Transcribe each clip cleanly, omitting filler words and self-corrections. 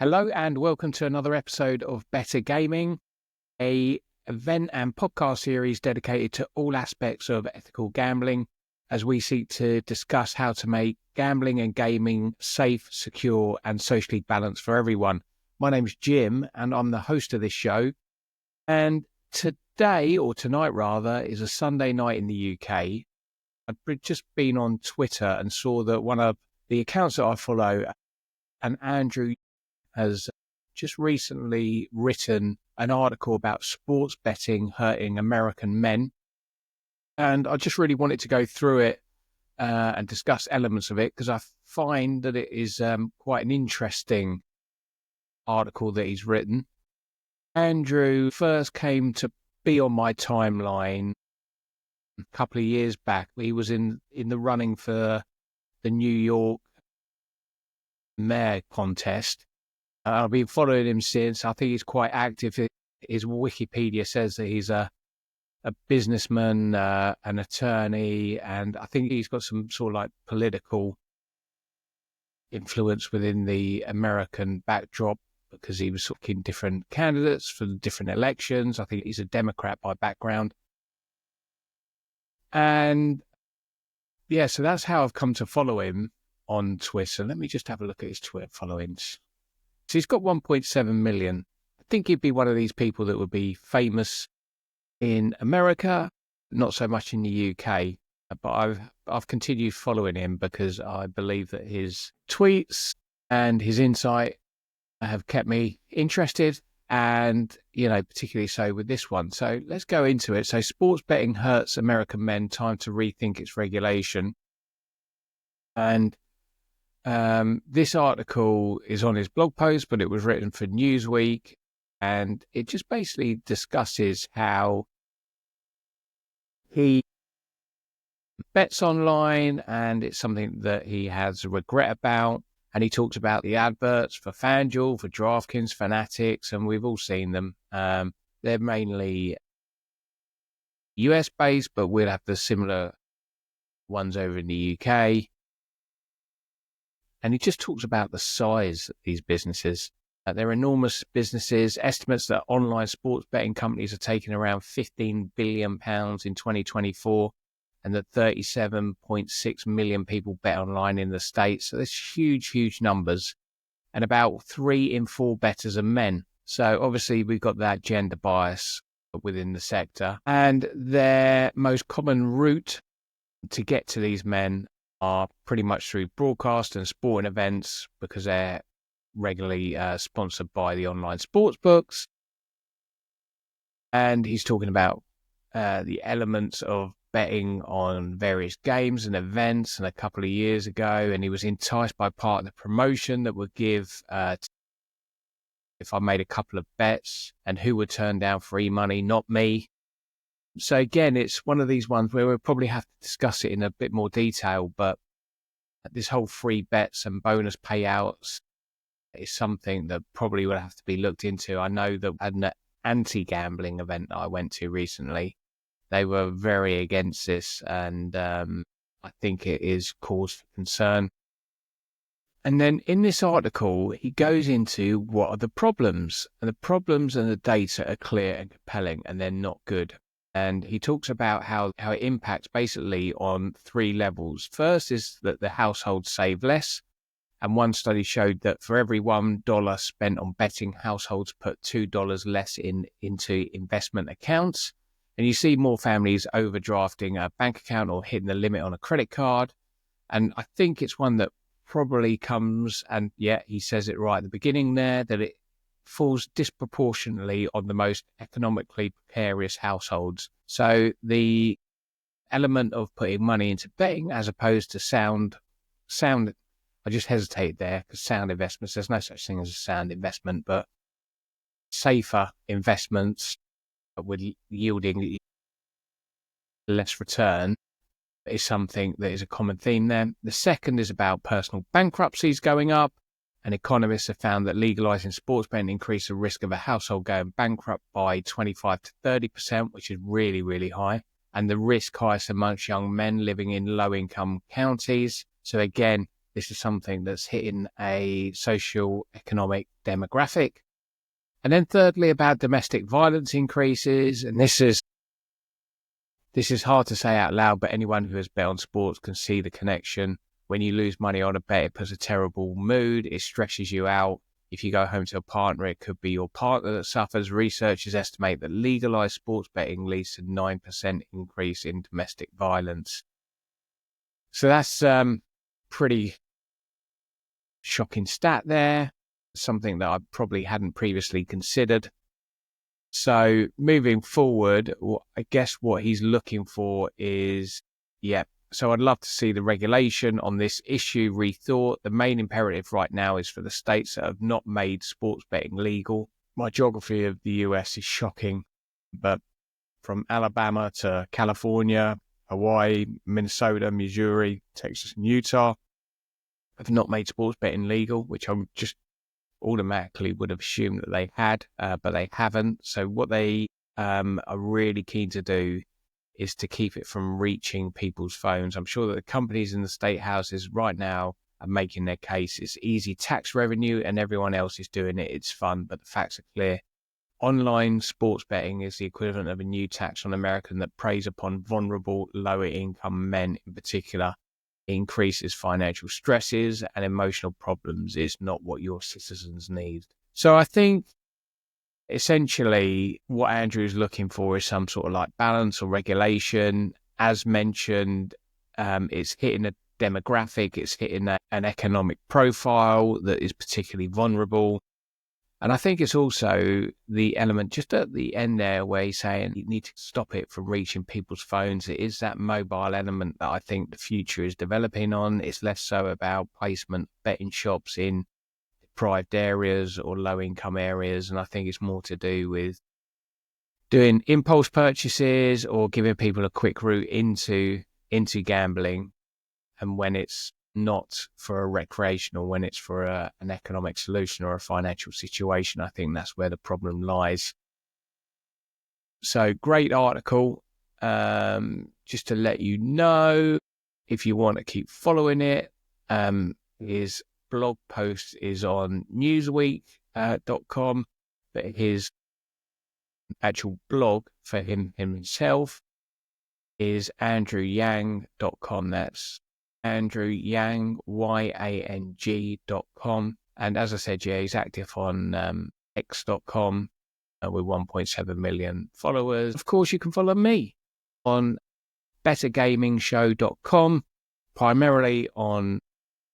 Hello and welcome to another episode of Better Gaming, a event and podcast series dedicated to all aspects of ethical gambling as we seek to discuss how to make gambling and gaming safe, secure and socially balanced for everyone. My name's Jim and I'm the host of this show. And today, or tonight rather, is a Sunday night in the UK. I've just been on Twitter and saw that one of the accounts that I follow, and Andrew, has just recently written an article about sports betting hurting American men. And I just really wanted to go through it and discuss elements of it because I find that it is quite an interesting article that he's written. Andrew first came to be on my timeline a couple of years back. He was in the running for the New York mayor contest. I've been following him since. I think he's quite active. His Wikipedia says that he's a businessman, an attorney, and I think he's got some sort of like political influence within the American backdrop because he was sort of in different candidates for the different elections. I think he's a Democrat by background. And yeah, so that's how I've come to follow him on Twitter. Let me just have a look at his Twitter followings. So he's got 1.7 million. I think he'd be one of these people that would be famous in America, not so much in the UK. But I've continued following him because I believe that his tweets and his insight have kept me interested, and particularly so with this one. So let's go into it. So sports betting hurts American men. Time to rethink its regulation. And this article is on his blog post, but it was written for Newsweek, and it just basically discusses how he bets online and it's something that he has regret about. And he talks about the adverts for FanDuel, for DraftKings, Fanatics, and we've all seen them. They're mainly US based, but we'll have the similar ones over in the UK. And he just talks about the size of these businesses. They're enormous businesses. Estimates that online sports betting companies are taking around £15 billion in 2024, and that 37.6 million people bet online in the States. So there's huge, huge numbers. And about 3 in 4 bettors are men. So obviously we've got that gender bias within the sector. And their most common route to get to these men are pretty much through broadcast and sporting events because they're regularly sponsored by the online sports books. And he's talking about the elements of betting on various games and events. And a couple of years ago, and he was enticed by part of the promotion that would give if I made a couple of bets, and who would turn down free money, not me. So again, it's one of these ones where we'll probably have to discuss it in a bit more detail, but this whole free bets and bonus payouts is something that probably would have to be looked into. I know that at an anti-gambling event that I went to recently, they were very against this, and I think it is cause for concern. And then in this article, he goes into what are the problems, and the problems and the data are clear and compelling, and they're not good. And he talks about how it impacts basically on 3 levels. First is that the households save less. And one study showed that for every $1 spent on betting, households put $2 less into investment accounts. And you see more families overdrafting a bank account or hitting the limit on a credit card. And I think it's one that probably comes, and yeah, he says it right at the beginning there, that it falls disproportionately on the most economically precarious households. So the element of putting money into betting as opposed to sound, I just hesitate there because sound investments, there's no such thing as a sound investment, but safer investments with yielding less return is something that is a common theme there. The second is about personal bankruptcies going up. And economists have found that legalizing sports betting increased the risk of a household going bankrupt by 25 to 30%, which is really, really high. And the risk highest amongst young men living in low-income counties. So again, This is something that's hitting a social economic demographic. And then thirdly, about domestic violence increases. And this is hard to say out loud, but anyone who has bet on sports can see the connection. When you lose money on a bet, it puts a terrible mood. It stresses you out. If you go home to a partner, it could be your partner that suffers. Researchers estimate that legalized sports betting leads to 9% increase in domestic violence. So that's pretty shocking stat there. Something that I probably hadn't previously considered. So moving forward, I guess what he's looking for is, so I'd love to see the regulation on this issue rethought. The main imperative right now is for the states that have not made sports betting legal. My geography of the US is shocking, but from Alabama to California, Hawaii, Minnesota, Missouri, Texas, and Utah have not made sports betting legal, which I would just automatically would have assumed that they had, but they haven't. So what they are really keen to do is to keep it from reaching people's phones. I'm sure that the companies in the state houses right now are making their case. It's easy tax revenue and everyone else is doing it. It's fun, but the facts are clear. Online sports betting is the equivalent of a new tax on Americans that preys upon vulnerable, lower income men in particular. Increases financial stresses and emotional problems is not what your citizens need. So I think essentially what Andrew is looking for is some sort of like balance or regulation. As mentioned, it's hitting a demographic, it's hitting an economic profile that is particularly vulnerable. And I think it's also the element just at the end there where he's saying you need to stop it from reaching people's phones. It is that mobile element that I think the future is developing on. It's less so about placement betting shops in deprived areas or low income areas. And I think it's more to do with doing impulse purchases or giving people a quick route into gambling. And when it's not for a recreational, when it's for an economic solution or a financial situation, I think that's where the problem lies. So great article. Just to let you know, if you want to keep following it, his blog post is on newsweek.com, but his actual blog for himself is andrewyang.com. That's Andrew Yang, YANG.com. And as I said, he's active on X.com with 1.7 million followers. Of course, you can follow me on bettergamingshow.com, primarily on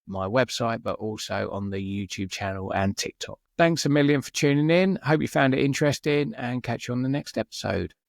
my website, but also on the YouTube channel and TikTok. Thanks a million for tuning in. Hope you found it interesting and catch you on the next episode.